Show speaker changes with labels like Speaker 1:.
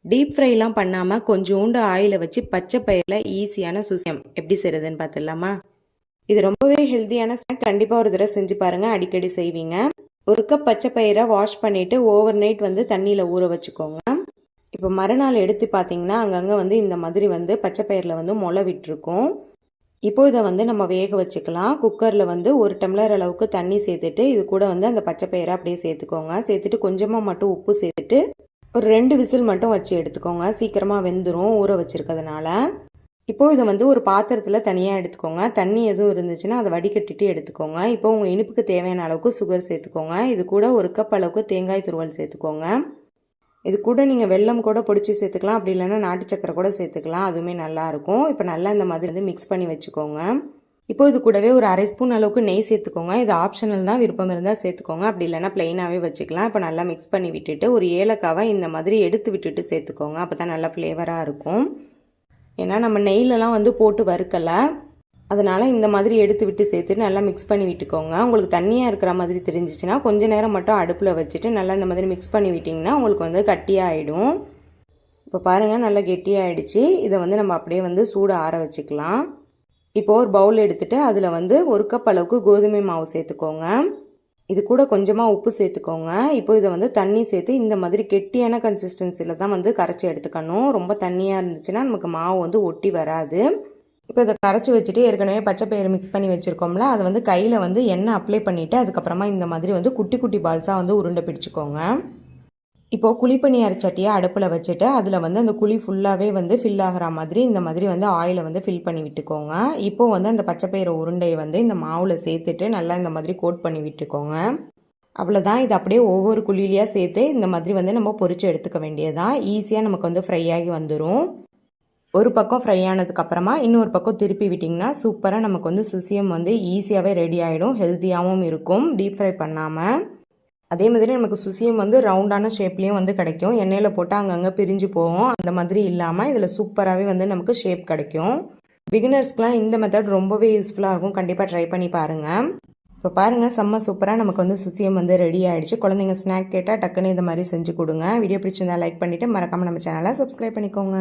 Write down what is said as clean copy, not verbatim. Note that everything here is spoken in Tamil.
Speaker 1: டீப் ஃப்ரைலாம் பண்ணாமல் கொஞ்சோண்டு ஆயிலை வச்சு பச்சை பயிரில் ஈஸியான சுசியம் எப்படி செய்கிறதுன்னு பார்த்துடலாமா? இது ரொம்பவே ஹெல்த்தியான ஸ்நாக். கண்டிப்பாக ஒரு தடவை செஞ்சு பாருங்கள், அடிக்கடி செய்வீங்க. ஒரு கப் பச்சை பயிரை வாஷ் பண்ணிவிட்டு ஓவர் நைட் தண்ணியில் ஊற வச்சுக்கோங்க. இப்போ மறுநாள் எடுத்து பார்த்தீங்கன்னா அங்கங்கே இந்த மாதிரி பச்சை பயிரில் முளை விட்டுருக்கும். இப்போ இதை நம்ம வேக வச்சுக்கலாம். குக்கரில் 1 டம்ளர் அளவுக்கு தண்ணி சேர்த்துட்டு இது கூட அந்த பச்சை பயிரை அப்படியே சேர்த்துக்கோங்க. சேர்த்துட்டு கொஞ்சமாக மட்டும் உப்பு சேர்த்துட்டு ஒரு 2 விசில் மட்டும் வச்சு எடுத்துக்கோங்க. சீக்கிரமாக வெந்துடும் ஊற வச்சுருக்கிறதுனால. இப்போது இதை ஒரு பாத்திரத்தில் தனியாக எடுத்துக்கோங்க. தண்ணி எதுவும் இருந்துச்சுன்னா அதை வடிகட்டிட்டு எடுத்துக்கோங்க. இப்போ உங்கள் இனிப்புக்கு தேவையான அளவுக்கு சுகர் சேர்த்துக்கோங்க. இது கூட 1 கப் அளவுக்கு தேங்காய் துருவல் சேர்த்துக்கோங்க. இது கூட நீங்கள் வெல்லம் கூட பொடிச்சு சேர்த்துக்கலாம், அப்படி இல்லைன்னா நாட்டு சக்கரை கூட சேர்த்துக்கலாம், அதுவுமே நல்லாயிருக்கும். இப்போ நல்லா இந்த மாதிரி மிக்ஸ் பண்ணி வச்சுக்கோங்க. இப்போ இது கூடவே ஒரு 1/2 ஸ்பூன் அளவுக்கு நெய் சேர்த்துக்கோங்க. இது ஆப்ஷனல் தான், விருப்பம் இருந்தால் சேர்த்துக்கோங்க, அப்படி இல்லைன்னா ப்ளைனாகவே வச்சுக்கலாம். இப்போ நல்லா மிக்ஸ் பண்ணி விட்டுட்டு ஒரு ஏலக்காவை இந்த மாதிரி எடுத்து விட்டுட்டு சேர்த்துக்கோங்க. அப்போ தான் நல்லா ஃப்ளேவராக இருக்கும். ஏன்னா நம்ம நெய்லலாம் போட்டு வறுக்கலை, அதனால் இந்த மாதிரி எடுத்து விட்டு சேர்த்துட்டு நல்லா மிக்ஸ் பண்ணி விட்டுக்கோங்க. உங்களுக்கு தண்ணியாக இருக்கிற மாதிரி தெரிஞ்சிச்சுன்னா கொஞ்சம் நேரம் மட்டும் அடுப்பில் வச்சுட்டு நல்லா இந்த மாதிரி மிக்ஸ் பண்ணி விட்டிங்கன்னா உங்களுக்கு கட்டியாகிடும். இப்போ பாருங்கள், நல்லா கெட்டியாகிடுச்சு. இதை நம்ம அப்படியே சூடு ஆற வச்சுக்கலாம். இப்போது ஒரு பவுல் எடுத்துகிட்டு அதில் 1 கப் அளவுக்கு கோதுமை மாவு சேர்த்துக்கோங்க. இது கூட கொஞ்சமாக உப்பு சேர்த்துக்கோங்க. இப்போ இதை தண்ணி சேர்த்து இந்த மாதிரி கெட்டியான கன்சிஸ்டன்சியில் தான் கரைச்சி எடுத்துக்கணும். ரொம்ப தண்ணியாக இருந்துச்சுன்னா நமக்கு மாவு ஒட்டி வராது. இப்போ இதை கரைச்சி வச்சுட்டு ஏற்கனவே பச்சை பயிறு மிக்ஸ் பண்ணி வச்சுருக்கோம்ல, அதை கையில் எண்ணெய் அப்ளை பண்ணிவிட்டு அதுக்கப்புறமா இந்த மாதிரி குட்டி குட்டி பால்ஸாக உருண்டை பிடிச்சிக்கோங்க. இப்போது குழிப்பணியார சட்டியை அடுப்பில் வச்சுட்டு அதில் அந்த குழி ஃபுல்லாகவே ஃபில் ஆகிற மாதிரி இந்த மாதிரி ஆயிலை ஃபில் பண்ணி விட்டுக்கோங்க. இப்போது அந்த பச்சைப்பயிறு உருண்டையை இந்த மாவில் சேர்த்துட்டு நல்லா இந்த மாதிரி கோட் பண்ணி விட்டுக்கோங்க. அவ்வளோதான். இது அப்படியே ஒவ்வொரு குழியிலையாக சேர்த்து இந்த மாதிரி நம்ம பொரிச்சு எடுத்துக்க வேண்டியதான். ஈஸியாக நமக்கு ஃப்ரை ஆகி வந்துடும். ஒரு பக்கம் ஃப்ரை ஆனதுக்கப்புறமா இன்னொரு பக்கம் திருப்பி விட்டிங்கன்னா சூப்பராக நமக்கு சுசியம் ஈஸியாகவே ரெடி ஆகிடும். ஹெல்த்தியாகவும் இருக்கும் டீப் ஃப்ரை பண்ணாமல். அதே மாதிரி நமக்கு சுசியம் ரவுண்டான ஷேப்லேயும் கிடைக்கும். எண்ணெயில் போட்டால் அங்கங்கே பிரிஞ்சு போகும். அந்த மாதிரி இல்லாமல் இதில் சூப்பராகவே நமக்கு ஷேப் கிடைக்கும். பிகினர்ஸ்க்குலாம் இந்த மெத்தட் ரொம்பவே யூஸ்ஃபுல்லாக இருக்கும். கண்டிப்பாக ட்ரை பண்ணி பாருங்கள். இப்போ பாருங்கள், செம்ம சூப்பராக நமக்கு சுசியம் ரெடி ஆகிடுச்சு. குழந்தைங்க ஸ்நாக் கேட்டால் டக்குன்னு இந்த மாதிரி செஞ்சு கொடுங்க. வீடியோ பிடிச்சிருந்தா லைக் பண்ணிவிட்டு மறக்காமல் நம்ம சேனலை சப்ஸ்கிரைப் பண்ணிக்கோங்க.